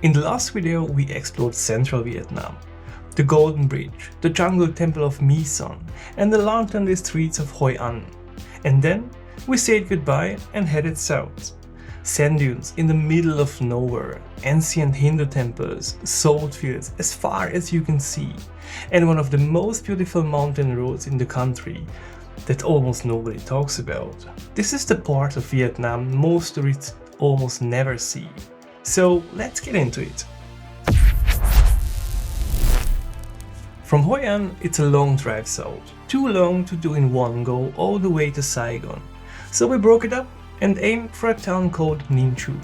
In the last video we explored central Vietnam, the Golden Bridge, the jungle temple of My Son and the lantern-lit streets of Hoi An. And then we said goodbye and headed south. Sand dunes in the middle of nowhere, ancient Hindu temples, salt fields as far as you can see, and one of the most beautiful mountain roads in the country that almost nobody talks about. This is the part of Vietnam most tourists almost never see. So let's get into it. From Hoi An it's a long drive south, too long to do in one go all the way to Saigon. So we broke it up and aimed for a town called Ninh Chu.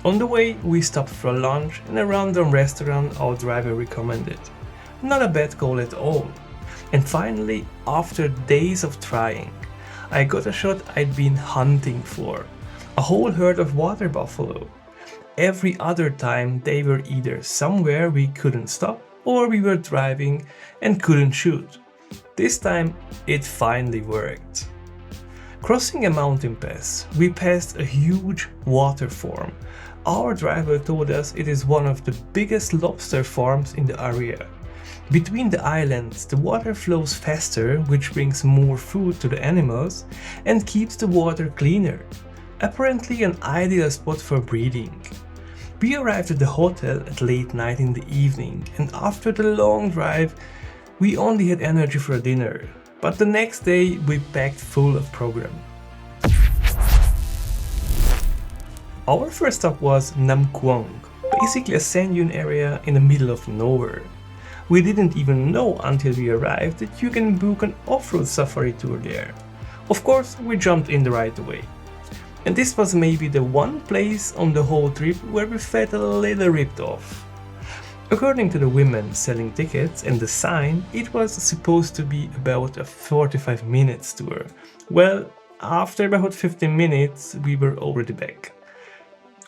On the way we stopped for lunch in a random restaurant our driver recommended. Not a bad goal at all. And finally, after days of trying, I got a shot I'd been hunting for. A whole herd of water buffalo. Every other time they were either somewhere we couldn't stop or we were driving and couldn't shoot. This time it finally worked. Crossing a mountain pass, we passed a huge water farm. Our driver told us it is one of the biggest lobster farms in the area. Between the islands, the water flows faster, which brings more food to the animals and keeps the water cleaner. Apparently an ideal spot for breeding. We arrived at the hotel at late night in the evening, and after the long drive, we only had energy for dinner. But the next day we packed full of program. Our first stop was Nam Cuong, basically a sand dune area in the middle of nowhere. We didn't even know until we arrived that you can book an off-road safari tour there. Of course, we jumped in the right away. And this was maybe the one place on the whole trip where we felt a little ripped off. According to the women selling tickets and the sign, it was supposed to be about a 45 minutes tour. Well, after about 15 minutes we were already back.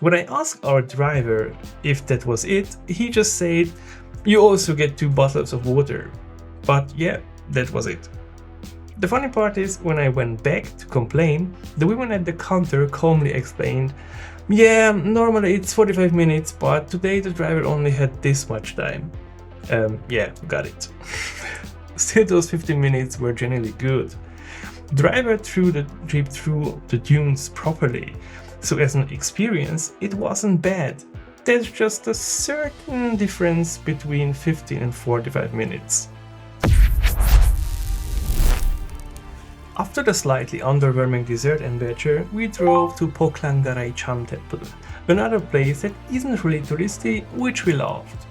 When I asked our driver if that was it, he just said, "You also get 2 bottles of water." But yeah, that was it. The funny part is, when I went back to complain, the woman at the counter calmly explained, "Yeah, normally it's 45 minutes, but today the driver only had this much time." Yeah, got it. Still, those 15 minutes were genuinely good. Driver threw the trip through the dunes properly, so as an experience it wasn't bad. There's just a certain difference between 15 and 45 minutes. After the slightly underwhelming dessert adventure, we drove to Garai Cham temple, another place that isn't really touristy, which we loved.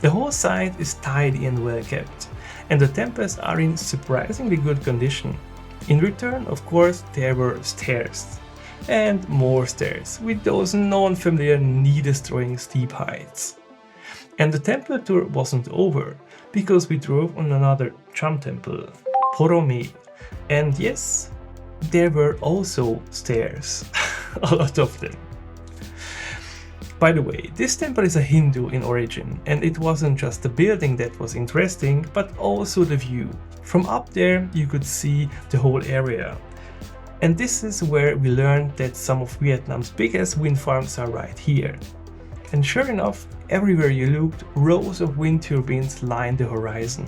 The whole site is tidy and well kept, and the temples are in surprisingly good condition. In return, of course, there were stairs. And more stairs, with those non-familiar knee-destroying steep heights. And the temple tour wasn't over, because we drove on another Cham temple, Porome. And yes, there were also stairs, a lot of them. By the way, this temple is a Hindu in origin, and it wasn't just the building that was interesting, but also the view. From up there you could see the whole area. And this is where we learned that some of Vietnam's biggest wind farms are right here. And sure enough, everywhere you looked, rows of wind turbines lined the horizon.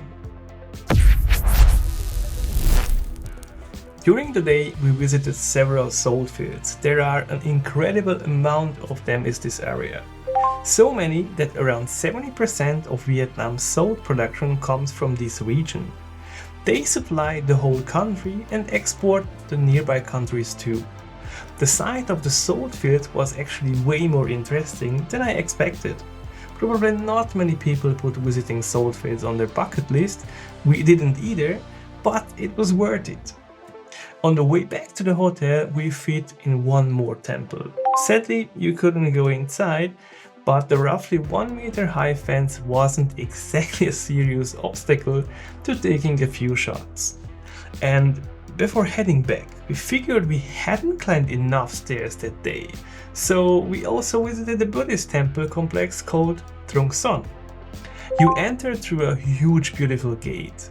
During the day we visited several salt fields. There are an incredible amount of them in this area. So many that around 70% of Vietnam's salt production comes from this region. They supply the whole country and export the nearby countries too. The sight of the salt field was actually way more interesting than I expected. Probably not many people put visiting salt fields on their bucket list. We didn't either, but it was worth it. On the way back to the hotel we fit in one more temple. Sadly, you couldn't go inside, but the roughly 1 meter high fence wasn't exactly a serious obstacle to taking a few shots. And before heading back, we figured we hadn't climbed enough stairs that day, so we also visited a Buddhist temple complex called Trong Son. You enter through a huge beautiful gate,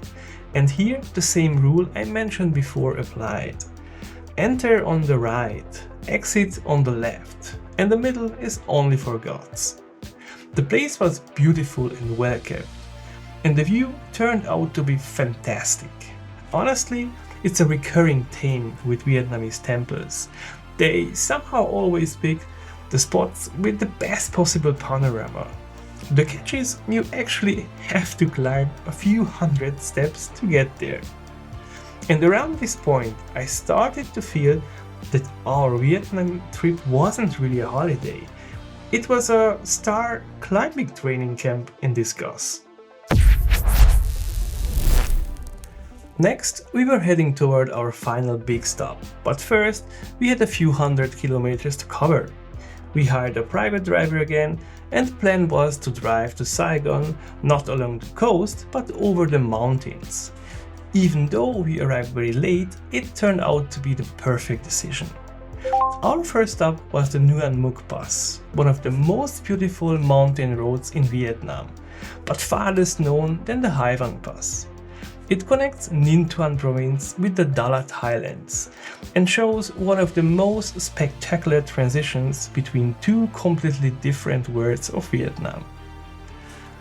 and here the same rule I mentioned before applied. Enter on the right, exit on the left, and the middle is only for gods. The place was beautiful and well kept, and the view turned out to be fantastic. Honestly, it's a recurring theme with Vietnamese temples. They somehow always pick the spots with the best possible panorama. The catch is you actually have to climb a few hundred steps to get there. And around this point, I started to feel that our Vietnam trip wasn't really a holiday. It was a star climbing training camp in disguise. Next, we were heading toward our final big stop, but first we had a few hundred kilometers to cover. We hired a private driver again, and the plan was to drive to Saigon, not along the coast, but over the mountains. Even though we arrived very late, it turned out to be the perfect decision. Our first stop was the Ngoan Muc Pass, one of the most beautiful mountain roads in Vietnam, but far less known than the Hoi An Pass. It connects Ninh Chu province with the Dalat Highlands and shows one of the most spectacular transitions between two completely different worlds of Vietnam.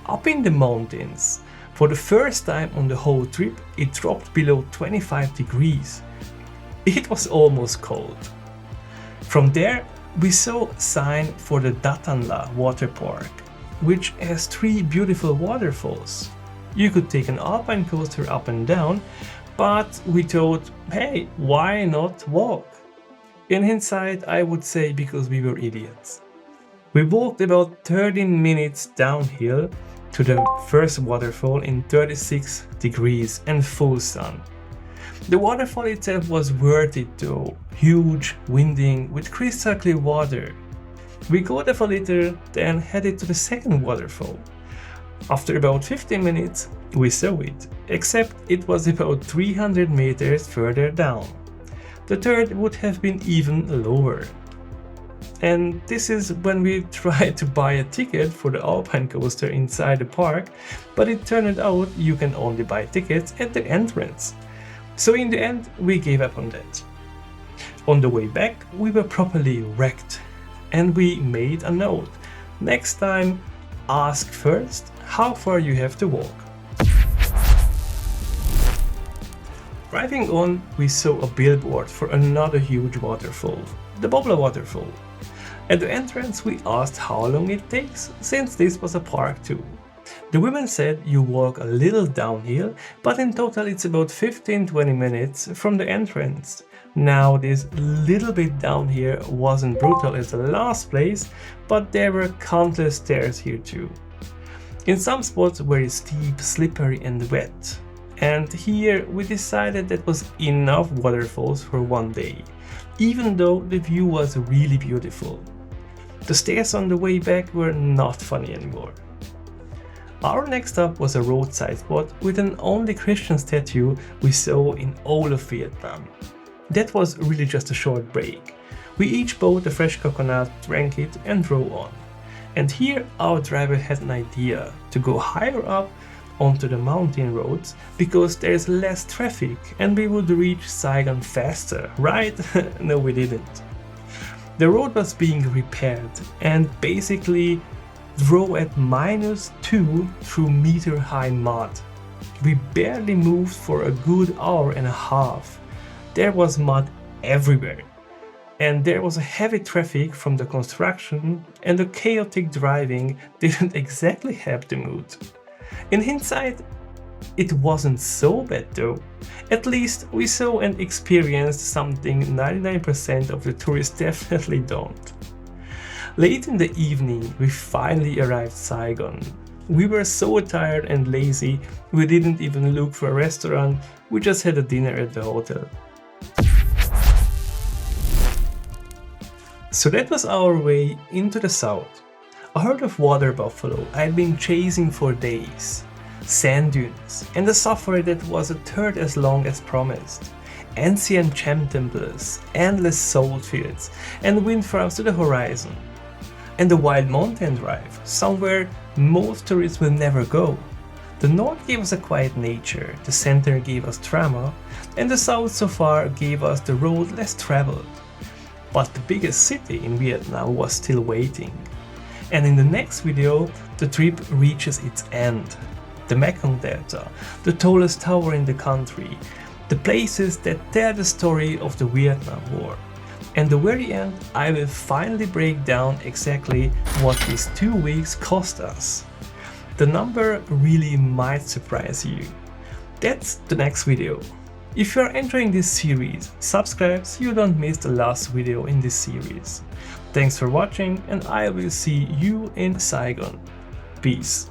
Up in the mountains, for the first time on the whole trip, it dropped below 25 degrees. It was almost cold. From there, we saw a sign for the Datanla water park, which has 3 beautiful waterfalls. You could take an alpine coaster up and down, but we thought, hey, why not walk? In hindsight, I would say because we were idiots. We walked about 13 minutes downhill to the first waterfall in 36 degrees and full sun. The waterfall itself was worth it though, huge, winding, with crystal clear water. We got off a little, then headed to the second waterfall. After about 15 minutes, we saw it, except it was about 300 meters further down. The third would have been even lower. And this is when we tried to buy a ticket for the alpine coaster inside the park, but it turned out you can only buy tickets at the entrance. So in the end, we gave up on that. On the way back, we were properly wrecked, and we made a note. Next time, ask first how far you have to walk. Driving on, we saw a billboard for another huge waterfall, the Bobla waterfall. At the entrance, we asked how long it takes, since this was a park too. The woman said you walk a little downhill, but in total it's about 15-20 minutes from the entrance. Now this little bit down here wasn't brutal as the last place, but there were countless stairs here too. In some spots very steep, slippery and wet. And here we decided that was enough waterfalls for one day, even though the view was really beautiful. The stairs on the way back were not funny anymore. Our next stop was a roadside spot with an only Christian statue we saw in all of Vietnam. That was really just a short break. We each bought a fresh coconut, drank it and drove on. And here our driver had an idea to go higher up onto the mountain roads because there's less traffic and we would reach Saigon faster, right? No, we didn't. The road was being repaired and basically drove at -2 through meter-high mud. We barely moved for a good hour and a half. There was mud everywhere. And there was a heavy traffic from the construction, and the chaotic driving didn't exactly help the mood. In hindsight, it wasn't so bad though. At least we saw and experienced something 99% of the tourists definitely don't. Late in the evening, we finally arrived Saigon. We were so tired and lazy, we didn't even look for a restaurant, we just had a dinner at the hotel. So that was our way into the south. A herd of water buffalo I'd been chasing for days. Sand dunes, and a safari that was a third as long as promised. Ancient Cham temples, endless salt fields, and wind farms to the horizon. And the wild mountain drive, somewhere most tourists will never go. The north gave us a quiet nature, the center gave us drama, and the south so far gave us the road less traveled. But the biggest city in Vietnam was still waiting. And in the next video, the trip reaches its end. The Mekong Delta, the tallest tower in the country, the places that tell the story of the Vietnam War. And the very end, I will finally break down exactly what these 2 weeks cost us. The number really might surprise you. That's the next video. If you are enjoying this series, subscribe so you don't miss the last video in this series. Thanks for watching and I will see you in Saigon. Peace.